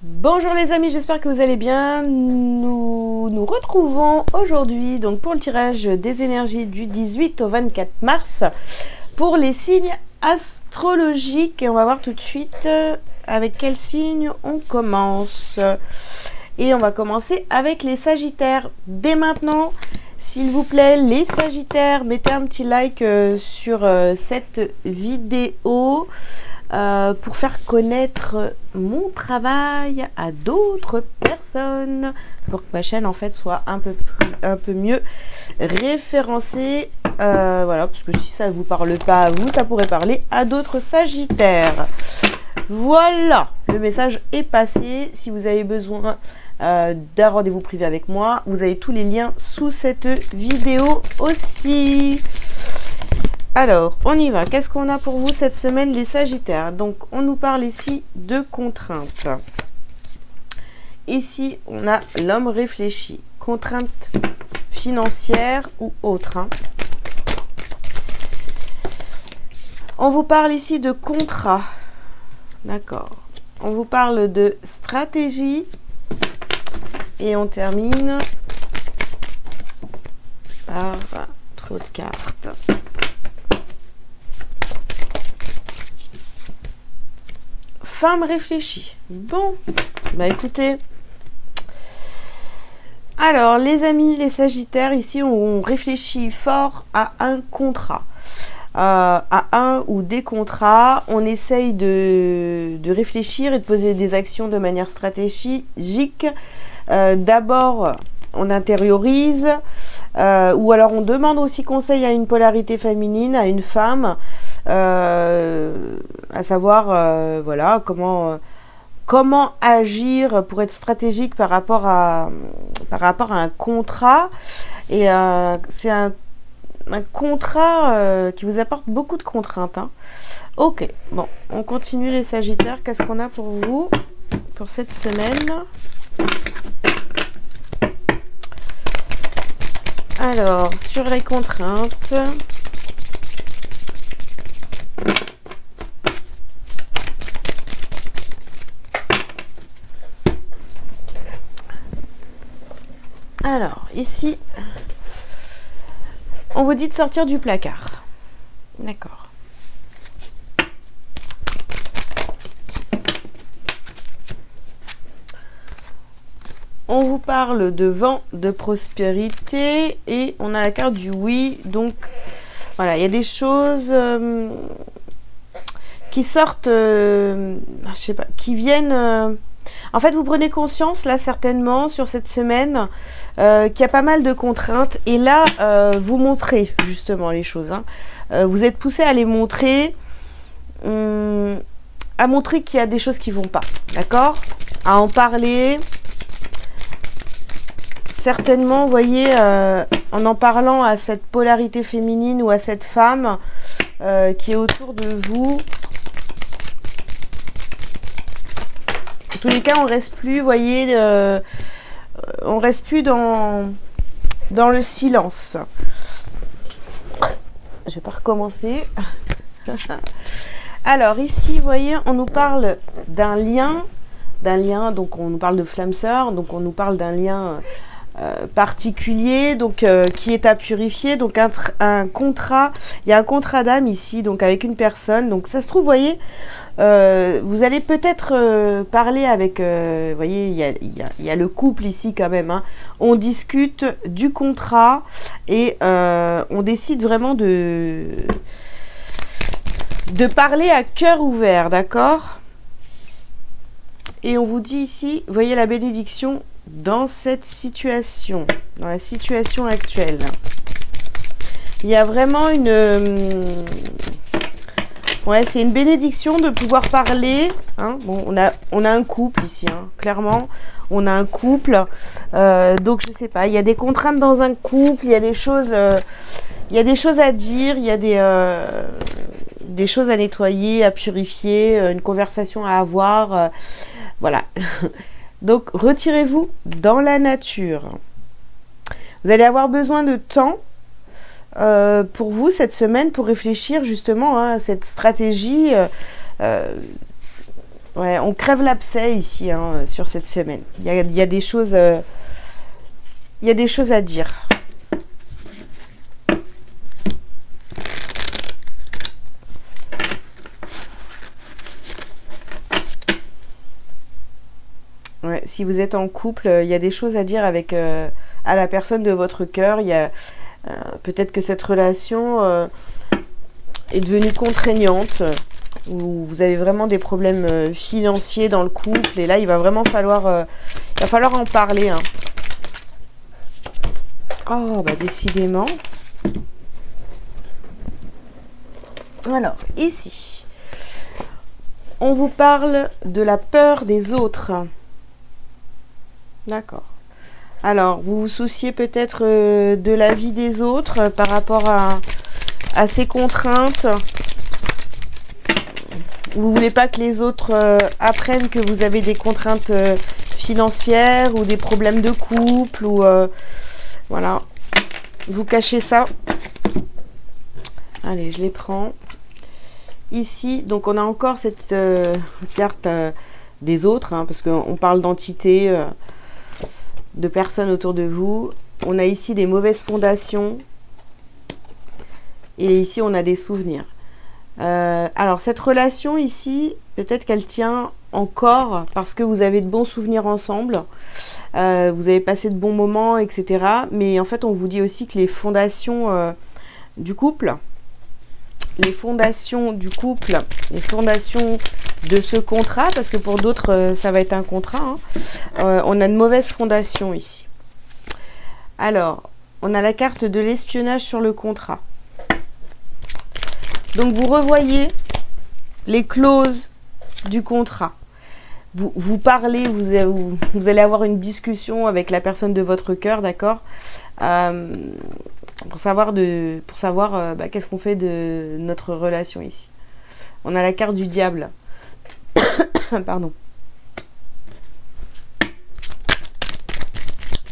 Bonjour les amis, j'espère que vous allez bien. Nous nous retrouvons aujourd'hui donc pour le tirage des énergies du 18 au 24 mars pour les signes astrologiques. Et on va voir tout de suite avec quel signe on commence. Et on va commencer avec les Sagittaires. Dès maintenant, s'il vous plaît, les Sagittaires, mettez un petit like sur cette vidéo. Pour faire connaître mon travail à d'autres personnes, pour que ma chaîne en fait soit un peu mieux référencée. Voilà, parce que si ça ne vous parle pas à vous, ça pourrait parler à d'autres Sagittaires. Voilà, le message est passé. Si vous avez besoin d'un rendez-vous privé avec moi, vous avez tous les liens sous cette vidéo aussi. Alors, on y va. Qu'est-ce qu'on a pour vous cette semaine, les Sagittaires? Donc, on nous parle ici de contraintes. Ici, on a l'homme réfléchi. Contraintes financières ou autres. On vous parle ici de contrat. D'accord. On vous parle de stratégie. Et on termine par trop de cartes. Femme réfléchie. Bon, bah écoutez. Alors, les amis, les Sagittaires, ici, on réfléchit fort à un contrat. À un ou des contrats. On essaye de réfléchir et de poser des actions de manière stratégique. D'abord, on intériorise. Ou alors, on demande aussi conseil à une polarité féminine, à une femme. À savoir voilà comment agir pour être stratégique par rapport à un contrat. Et c'est un contrat qui vous apporte beaucoup de contraintes, hein. Ok, bon, on continue les Sagittaires. Qu'est-ce qu'on a pour vous pour cette semaine? Alors, sur les contraintes, alors, ici, on vous dit de sortir du placard. D'accord. On vous parle de vent, de prospérité et on a la carte du oui. Donc, voilà, il y a des choses qui sortent, je sais pas, qui viennent... En fait, vous prenez conscience, là, certainement, sur cette semaine, qu'il y a pas mal de contraintes. Et là, vous montrez, justement, les choses, hein. Vous êtes poussé à les montrer, à montrer qu'il y a des choses qui ne vont pas, d'accord? À en parler. Certainement, vous voyez, en parlant à cette polarité féminine ou à cette femme qui est autour de vous. En tous les cas, on reste plus, vous voyez, on reste plus dans le silence. Je vais pas recommencer. Alors ici, vous voyez, on nous parle d'un lien, donc on nous parle de flamme sœur, donc on nous parle d'un lien particulier, donc qui est à purifier, donc un contrat, il y a un contrat d'âme ici, donc avec une personne, donc ça se trouve, vous voyez, vous allez peut-être parler avec, vous voyez, il y a le couple ici quand même, hein. On discute du contrat et on décide vraiment de parler à cœur ouvert, d'accord? Et on vous dit ici, vous voyez la bénédiction dans cette situation, dans la situation actuelle. Il y a vraiment ouais, c'est une bénédiction de pouvoir parler, hein. Bon, on a un couple ici, hein, clairement. On a un couple. Donc, je sais pas, il y a des contraintes dans un couple, il y a des choses à dire, il y a des choses à nettoyer, à purifier, une conversation à avoir. Voilà. Donc, retirez-vous dans la nature. Vous allez avoir besoin de temps pour vous cette semaine pour réfléchir justement à cette stratégie Ouais, on crève l'abcès ici, hein, sur cette semaine. Il y a des choses, il y a des choses à dire. Ouais, si vous êtes en couple, il y a des choses à dire avec à la personne de votre cœur. Il y a peut-être que cette relation est devenue contraignante, ou vous avez vraiment des problèmes financiers dans le couple, et là il va vraiment falloir, en parler, hein. Oh, bah décidément. Alors, ici, on vous parle de la peur des autres. D'accord. Alors, vous vous souciez peut-être de la vie des autres par rapport à ces contraintes. Vous voulez pas que les autres apprennent que vous avez des contraintes financières ou des problèmes de couple, ou voilà. Vous cachez ça. Allez, je les prends. Ici, donc on a encore cette carte des autres, hein, parce qu'on parle d'entités, de personnes autour de vous. On a ici des mauvaises fondations. Et ici, on a des souvenirs. Alors, cette relation ici, peut-être qu'elle tient encore parce que vous avez de bons souvenirs ensemble. Vous avez passé de bons moments, etc. Mais en fait, on vous dit aussi que les fondations du couple, les fondations de ce contrat, parce que pour d'autres, ça va être un contrat, hein, on a de mauvaises fondations ici. Alors, on a la carte de l'espionnage sur le contrat. Donc, vous revoyez les clauses du contrat. Vous parlez, vous allez avoir une discussion avec la personne de votre cœur, d'accord, pour savoir qu'est-ce qu'on fait de notre relation ici. On a la carte du diable. Pardon.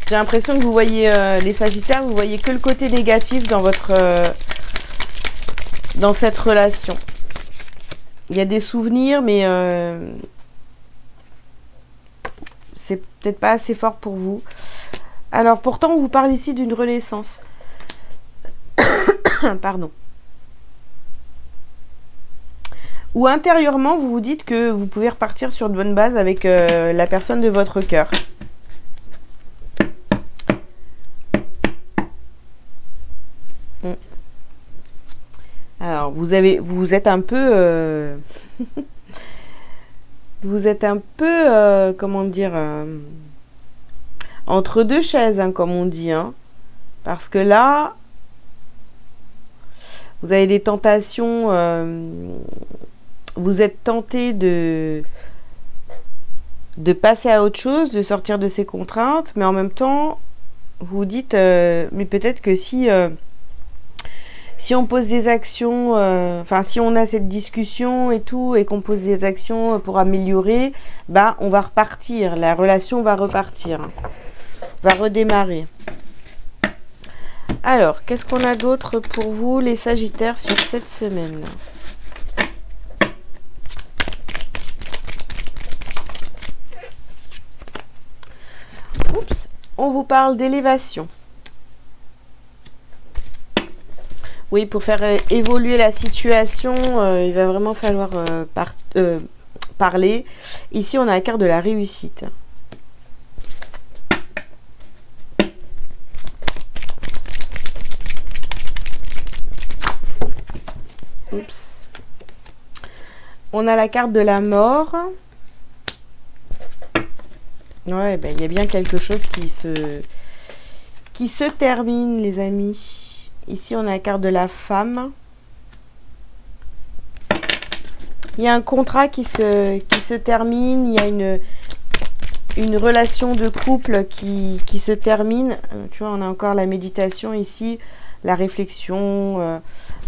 J'ai l'impression que vous voyez les Sagittaires, vous voyez que le côté négatif dans dans cette relation. Il y a des souvenirs, mais c'est peut-être pas assez fort pour vous. Alors pourtant, on vous parle ici d'une renaissance. Pardon. Ou intérieurement, vous vous dites que vous pouvez repartir sur de bonnes bases avec la personne de votre cœur. Alors, vous êtes un peu... vous êtes un peu, comment dire, entre deux chaises, hein, comme on dit, hein. Parce que là, vous avez des tentations, vous êtes tenté de passer à autre chose, de sortir de ces contraintes, mais en même temps, vous vous dites, mais peut-être que si on pose des actions, si on a cette discussion et tout, et qu'on pose des actions pour améliorer, bah, on va repartir, la relation va repartir, hein, va redémarrer. Alors, qu'est-ce qu'on a d'autre pour vous, les Sagittaires, sur cette semaine ? Oups, on vous parle d'élévation. Oui, pour faire évoluer la situation, il va vraiment falloir parler. Ici, on a la carte de la réussite. Oups. On a la carte de la mort. Ouais, ben, il y a bien quelque chose qui se termine, les amis. Ici, on a la carte de la femme. Il y a un contrat qui se termine. Il y a une relation de couple qui se termine. Tu vois, on a encore la méditation ici, la réflexion.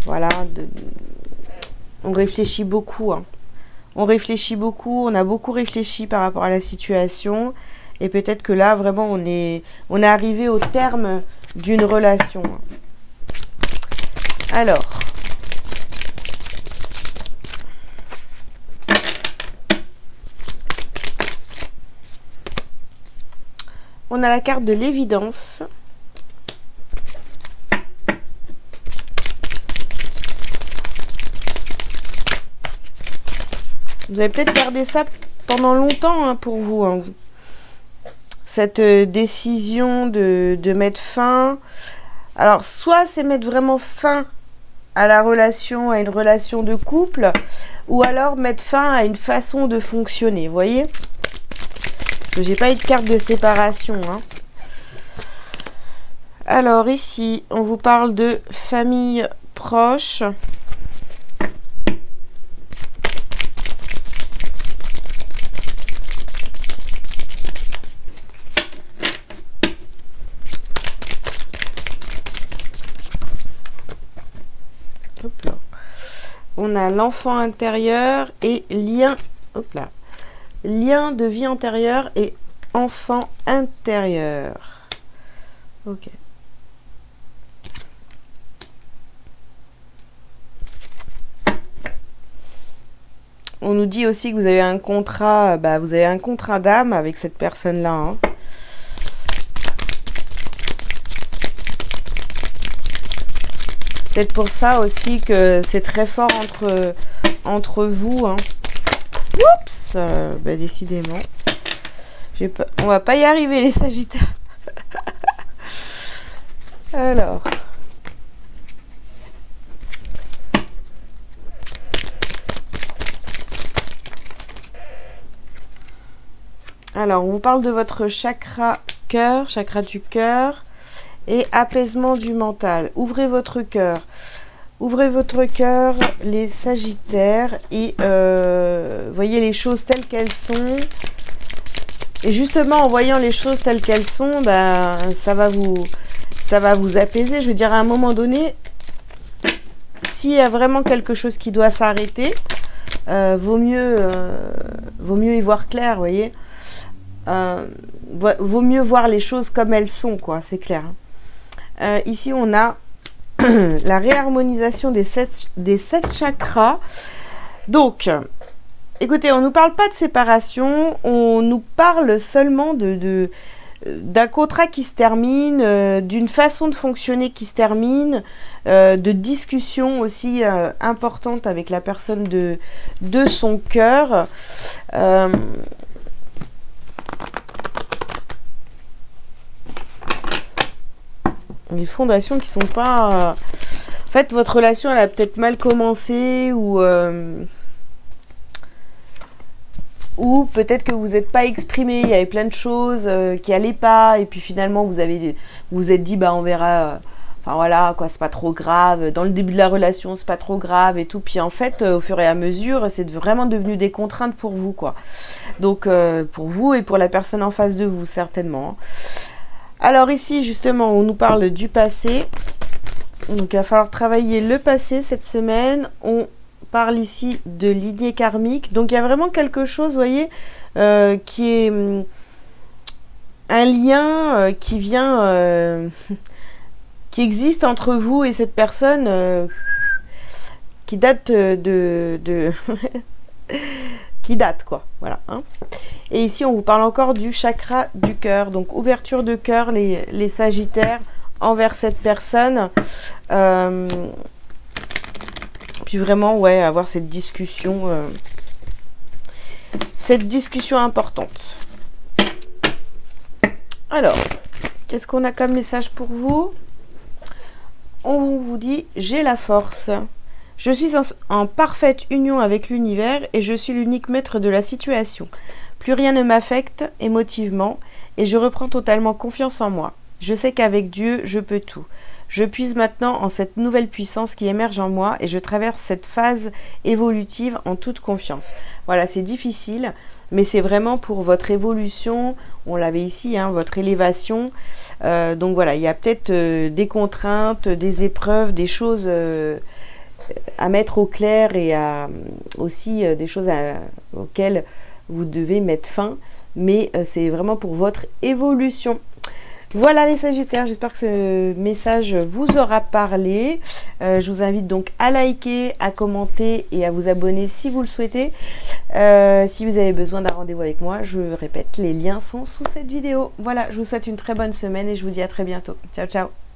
Voilà. On réfléchit beaucoup, hein. On réfléchit beaucoup. On a beaucoup réfléchi par rapport à la situation. Et peut-être que là, vraiment, on est arrivé au terme d'une relation. Alors, On a la carte de l'évidence. Vous avez peut-être gardé ça pendant longtemps hein, pour vous. Hein. Cette décision de mettre fin. Alors, soit c'est mettre vraiment fin à la relation, à une relation de couple, ou alors mettre fin à une façon de fonctionner, vous voyez? Parce que j'ai pas eu de carte de séparation. Hein. Alors ici, on vous parle de famille proche. Hop là. On a l'enfant intérieur et lien. Hop là. Lien de vie antérieure et enfant intérieur. Ok. On nous dit aussi que vous avez un contrat, vous avez un contrat d'âme avec cette personne-là. Hein. Peut-être pour ça aussi que c'est très fort entre vous. Hein. Oups, décidément. On va pas y arriver les Sagittaires. Alors. Alors, on vous parle de votre chakra cœur, chakra du cœur et apaisement du mental. Ouvrez votre cœur. Ouvrez votre cœur, les Sagittaires, et voyez les choses telles qu'elles sont. Et justement, en voyant les choses telles qu'elles sont, ça va vous apaiser. Je veux dire, à un moment donné, s'il y a vraiment quelque chose qui doit s'arrêter, vaut mieux y voir clair, vous voyez. Vaut mieux voir les choses comme elles sont, quoi, c'est clair. Ici, on a la réharmonisation des sept chakras. Donc, écoutez, on ne nous parle pas de séparation, on nous parle seulement d'un contrat qui se termine, d'une façon de fonctionner qui se termine, de discussions aussi importantes avec la personne de son cœur. Les fondations qui sont pas... En fait, votre relation, elle a peut-être mal commencé ou peut-être que vous n'êtes pas exprimé, il y avait plein de choses qui n'allaient pas, et puis finalement, vous vous êtes dit, on verra... Enfin voilà, quoi, c'est pas trop grave. Dans le début de la relation, c'est pas trop grave et tout. Puis en fait, au fur et à mesure, c'est vraiment devenu des contraintes pour vous, quoi. Donc, pour vous et pour la personne en face de vous, certainement. Alors ici, justement, on nous parle du passé. Donc, il va falloir travailler le passé cette semaine. On parle ici de lignée karmique. Donc, il y a vraiment quelque chose, vous voyez, qui est un lien qui vient... qui existe entre vous et cette personne qui date qui date, quoi. Voilà. Hein. Et ici, on vous parle encore du chakra du cœur. Donc, ouverture de cœur, les Sagittaires, envers cette personne. Puis vraiment, ouais, avoir cette discussion importante. Alors, qu'est-ce qu'on a comme message pour vous ? On vous dit, j'ai la force. Je suis en parfaite union avec l'univers et je suis l'unique maître de la situation. Plus rien ne m'affecte émotivement et je reprends totalement confiance en moi. Je sais qu'avec Dieu, je peux tout. Je puise maintenant en cette nouvelle puissance qui émerge en moi et je traverse cette phase évolutive en toute confiance. Voilà, c'est difficile, mais c'est vraiment pour votre évolution. On l'avait ici, hein, votre élévation. Donc voilà, il y a peut-être des contraintes, des épreuves, des choses à mettre au clair et aussi des choses auxquelles vous devez mettre fin. Mais c'est vraiment pour votre évolution. Voilà les Sagittaires, j'espère que ce message vous aura parlé. Je vous invite donc à liker, à commenter et à vous abonner si vous le souhaitez. Si vous avez besoin d'un rendez-vous avec moi, je répète, les liens sont sous cette vidéo. Voilà, je vous souhaite une très bonne semaine et je vous dis à très bientôt. Ciao, ciao!